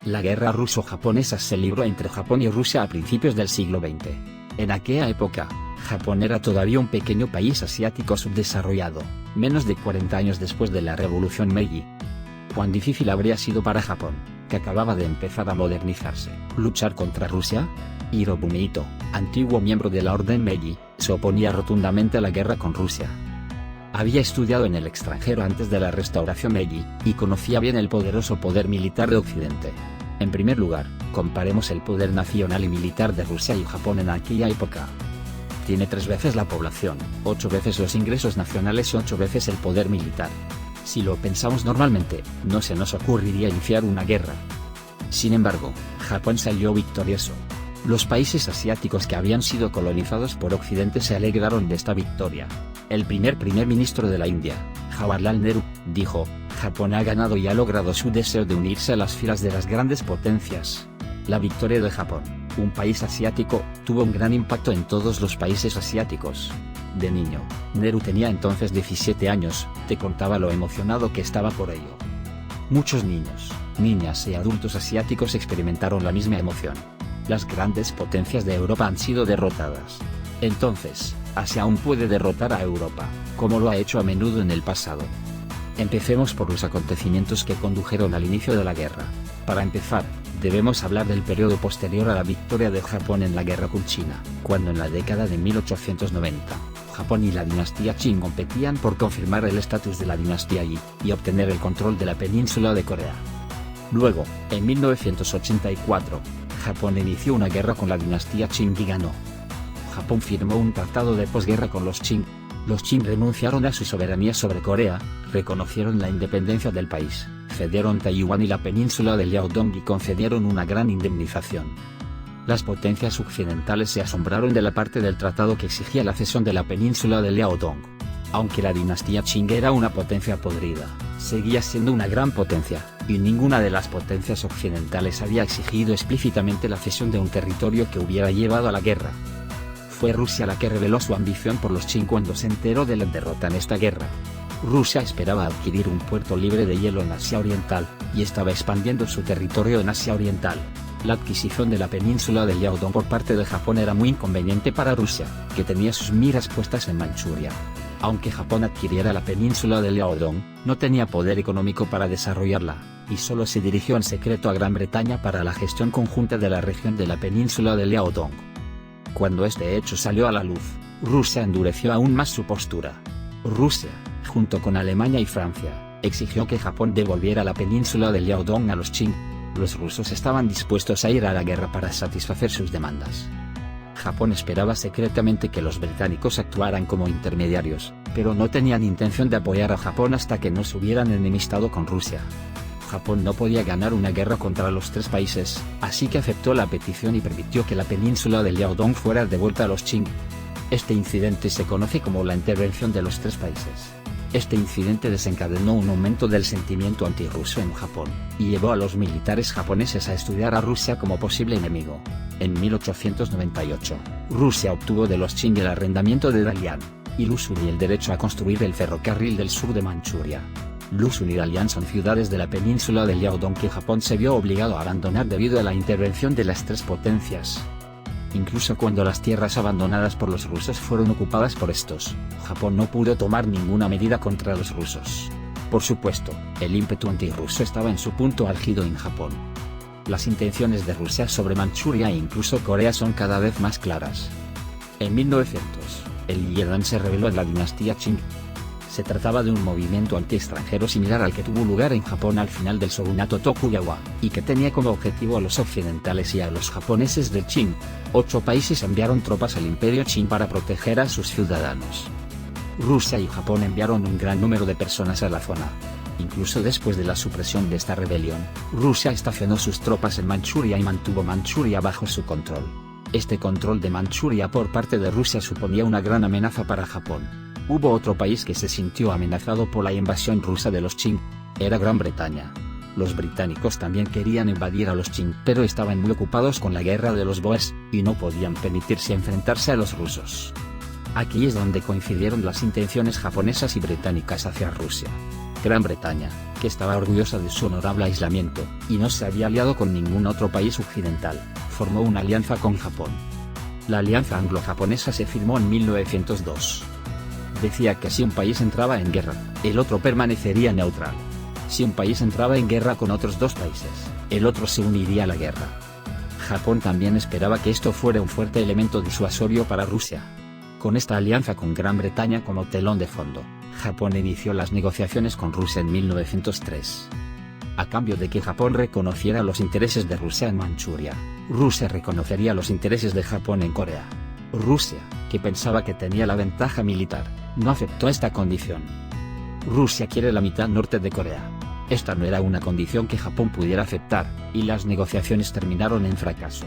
La guerra ruso-japonesa se libró entre Japón y Rusia a principios del siglo XX. En aquella época, Japón era todavía un pequeño país asiático subdesarrollado, menos de 40 años después de la Revolución Meiji. ¿Cuán difícil habría sido para Japón, que acababa de empezar a modernizarse, luchar contra Rusia? Hirobumi Ito, antiguo miembro de la Orden Meiji, se oponía rotundamente a la guerra con Rusia. Había estudiado en el extranjero antes de la restauración Meiji, y conocía bien el poderoso poder militar de Occidente. En primer lugar, comparemos el poder nacional y militar de Rusia y Japón en aquella época. Tiene 3 veces la población, 8 veces los ingresos nacionales y 8 veces el poder militar. Si lo pensamos normalmente, no se nos ocurriría iniciar una guerra. Sin embargo, Japón salió victorioso. Los países asiáticos que habían sido colonizados por Occidente se alegraron de esta victoria. El primer ministro de la India, Jawaharlal Nehru, dijo: Japón ha ganado y ha logrado su deseo de unirse a las filas de las grandes potencias. La victoria de Japón, un país asiático, tuvo un gran impacto en todos los países asiáticos. De niño, Nehru tenía entonces 17 años, te contaba lo emocionado que estaba por ello. Muchos niños, niñas y adultos asiáticos experimentaron la misma emoción. Las grandes potencias de Europa han sido derrotadas. Entonces, Asia aún puede derrotar a Europa, como lo ha hecho a menudo en el pasado. Empecemos por los acontecimientos que condujeron al inicio de la guerra. Para empezar, debemos hablar del periodo posterior a la victoria de Japón en la guerra con China, cuando en la década de 1890, Japón y la dinastía Qing competían por confirmar el estatus de la dinastía Yi, y obtener el control de la península de Corea. Luego, en 1984, Japón inició una guerra con la dinastía Qing y ganó. Japón firmó un tratado de posguerra con los Qing. Los Qing renunciaron a su soberanía sobre Corea, reconocieron la independencia del país, cedieron Taiwán y la península de Liaodong y concedieron una gran indemnización. Las potencias occidentales se asombraron de la parte del tratado que exigía la cesión de la península de Liaodong. Aunque la dinastía Qing era una potencia podrida, seguía siendo una gran potencia, y ninguna de las potencias occidentales había exigido explícitamente la cesión de un territorio que hubiera llevado a la guerra. Fue Rusia la que reveló su ambición por los Qing cuando se enteró de la derrota en esta guerra. Rusia esperaba adquirir un puerto libre de hielo en Asia Oriental, y estaba expandiendo su territorio en Asia Oriental. La adquisición de la península de Liaodong por parte de Japón era muy inconveniente para Rusia, que tenía sus miras puestas en Manchuria. Aunque Japón adquiriera la península de Liaodong, no tenía poder económico para desarrollarla, y solo se dirigió en secreto a Gran Bretaña para la gestión conjunta de la región de la península de Liaodong. Cuando este hecho salió a la luz, Rusia endureció aún más su postura. Rusia, junto con Alemania y Francia, exigió que Japón devolviera la península de Liaodong a los Qing. Los rusos estaban dispuestos a ir a la guerra para satisfacer sus demandas. Japón esperaba secretamente que los británicos actuaran como intermediarios, pero no tenían intención de apoyar a Japón hasta que no se hubieran enemistado con Rusia. Japón no podía ganar una guerra contra los 3 países, así que aceptó la petición y permitió que la península de Liaodong fuera devuelta a los Qing. Este incidente se conoce como la intervención de los 3 países. Este incidente desencadenó un aumento del sentimiento antirruso en Japón, y llevó a los militares japoneses a estudiar a Rusia como posible enemigo. En 1898, Rusia obtuvo de los Qing el arrendamiento de Dalian, y Luzon y el derecho a construir el ferrocarril del sur de Manchuria. Luzon y Dalian son ciudades de la península de Liaodong que Japón se vio obligado a abandonar debido a la intervención de las 3 potencias. Incluso cuando las tierras abandonadas por los rusos fueron ocupadas por estos, Japón no pudo tomar ninguna medida contra los rusos. Por supuesto, el ímpetu antirruso estaba en su punto álgido en Japón. Las intenciones de Rusia sobre Manchuria e incluso Corea son cada vez más claras. En 1900, el Yedan se rebeló en la dinastía Qing. Se trataba de un movimiento anti-extranjero similar al que tuvo lugar en Japón al final del shogunato Tokugawa, y que tenía como objetivo a los occidentales y a los japoneses del Qing. 8 países enviaron tropas al imperio Qing para proteger a sus ciudadanos. Rusia y Japón enviaron un gran número de personas a la zona. Incluso después de la supresión de esta rebelión, Rusia estacionó sus tropas en Manchuria y mantuvo Manchuria bajo su control. Este control de Manchuria por parte de Rusia suponía una gran amenaza para Japón. Hubo otro país que se sintió amenazado por la invasión rusa de los Qing. Era Gran Bretaña. Los británicos también querían invadir a los Qing, pero estaban muy ocupados con la guerra de los Boers, y no podían permitirse enfrentarse a los rusos. Aquí es donde coincidieron las intenciones japonesas y británicas hacia Rusia. Gran Bretaña, que estaba orgullosa de su honorable aislamiento, y no se había aliado con ningún otro país occidental, formó una alianza con Japón. La alianza anglo-japonesa se firmó en 1902. Decía que si un país entraba en guerra, el otro permanecería neutral. Si un país entraba en guerra con otros dos países, el otro se uniría a la guerra. Japón también esperaba que esto fuera un fuerte elemento disuasorio para Rusia. Con esta alianza con Gran Bretaña como telón de fondo, Japón inició las negociaciones con Rusia en 1903. A cambio de que Japón reconociera los intereses de Rusia en Manchuria, Rusia reconocería los intereses de Japón en Corea. Rusia, que pensaba que tenía la ventaja militar, no aceptó esta condición. Rusia quiere la mitad norte de Corea. Esta no era una condición que Japón pudiera aceptar, y las negociaciones terminaron en fracaso.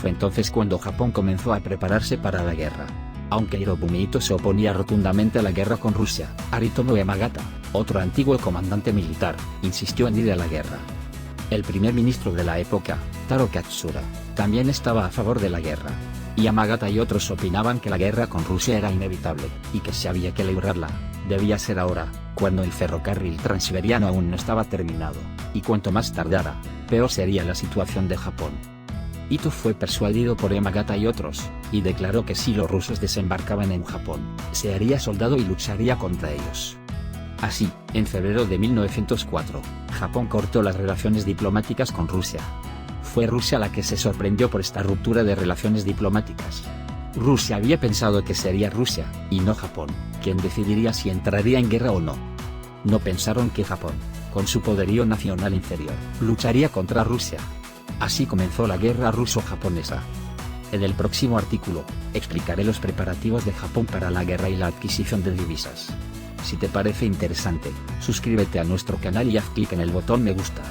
Fue entonces cuando Japón comenzó a prepararse para la guerra. Aunque Hirobumi Ito se oponía rotundamente a la guerra con Rusia, Aritomo Yamagata, otro antiguo comandante militar, insistió en ir a la guerra. El primer ministro de la época, Taro Katsura, también estaba a favor de la guerra. Yamagata y otros opinaban que la guerra con Rusia era inevitable, y que si había que librarla, debía ser ahora, cuando el ferrocarril transiberiano aún no estaba terminado, y cuanto más tardara, peor sería la situación de Japón. Ito fue persuadido por Yamagata y otros, y declaró que si los rusos desembarcaban en Japón, se haría soldado y lucharía contra ellos. Así, en febrero de 1904, Japón cortó las relaciones diplomáticas con Rusia. Fue Rusia la que se sorprendió por esta ruptura de relaciones diplomáticas. Rusia había pensado que sería Rusia, y no Japón, quien decidiría si entraría en guerra o no. No pensaron que Japón, con su poderío nacional inferior, lucharía contra Rusia. Así comenzó la guerra ruso-japonesa. En el próximo artículo, explicaré los preparativos de Japón para la guerra y la adquisición de divisas. Si te parece interesante, suscríbete a nuestro canal y haz clic en el botón me gusta.